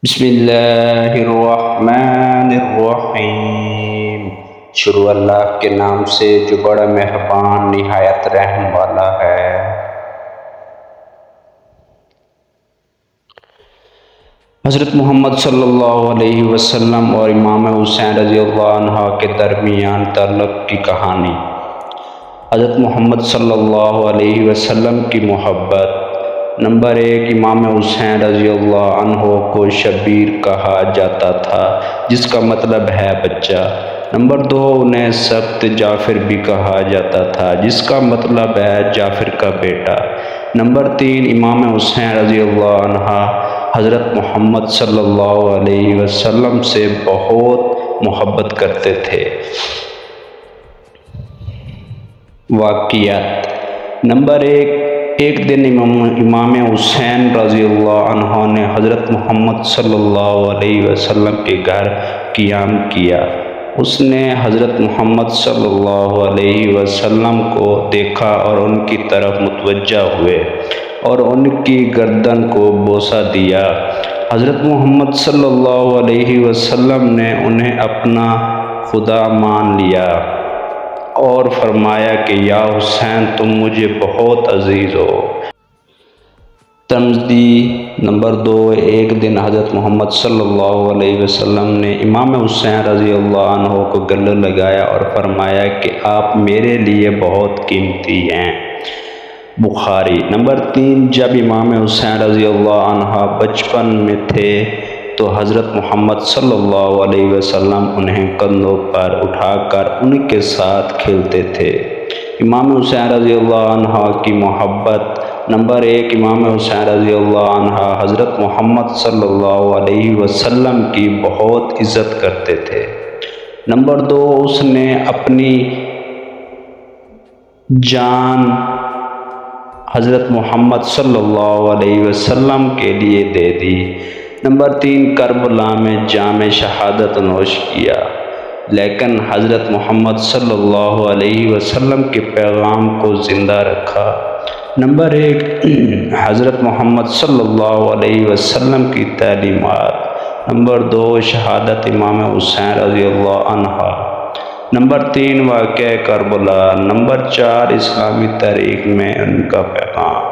بسم اللہ الرحمن الرحیم۔ شروع اللہ کے نام سے جو بڑا مہربان نہایت رحم والا ہے۔ حضرت محمد صلی اللہ علیہ وسلم اور امام حسین رضی اللہ عنہ کے درمیان تعلق کی کہانی۔ حضرت محمد صلی اللہ علیہ وسلم کی محبت۔ نمبر 1، امام حسین رضی اللہ عنہ کو شبیر کہا جاتا تھا، جس کا مطلب ہے بچہ۔ نمبر 2، انہیں سبط جعفر بھی کہا جاتا تھا، جس کا مطلب ہے جعفر کا بیٹا۔ نمبر 3، امام حسین رضی اللہ عنہ حضرت محمد صلی اللہ علیہ وسلم سے بہت محبت کرتے تھے۔ واقعات۔ نمبر 1، ایک دن امام حسین رضی اللہ عنہ نے حضرت محمد صلی اللہ علیہ وسلم کے گھر قیام کیا۔ اس نے حضرت محمد صلی اللہ علیہ وسلم کو دیکھا اور ان کی طرف متوجہ ہوئے اور ان کی گردن کو بوسہ دیا۔ حضرت محمد صلی اللہ علیہ وسلم نے انہیں اپنا خدا مان لیا اور فرمایا کہ یا حسین، تم مجھے بہت عزیز ہو۔ تمثیل۔ نمبر 2، ایک دن حضرت محمد صلی اللہ علیہ وسلم نے امام حسین رضی اللہ عنہ کو گلے لگایا اور فرمایا کہ آپ میرے لیے بہت قیمتی ہیں۔ بخاری۔ نمبر 3، جب امام حسین رضی اللہ عنہ بچپن میں تھے تو حضرت محمد صلی اللہ علیہ وسلم انہیں کندھوں پر اٹھا کر ان کے ساتھ کھیلتے تھے۔ امام حسین رضی اللہ عنہ کی محبت۔ نمبر 1، امام حسین رضی اللہ عنہ حضرت محمد صلی اللہ علیہ وسلم کی بہت عزت کرتے تھے۔ نمبر 2، اس نے اپنی جان حضرت محمد صلی اللہ علیہ وسلم کے لیے دے دی۔ نمبر 3، کربلا میں جام شہادت نوش کیا، لیکن حضرت محمد صلی اللہ علیہ وسلم کے پیغام کو زندہ رکھا۔ نمبر 1، حضرت محمد صلی اللہ علیہ وسلم کی تعلیمات۔ نمبر 2، شہادت امام حسین رضی اللہ عنہ۔ نمبر 3، واقعہ کربلا۔ نمبر 4، اسلامی تاریخ میں ان کا پیغام۔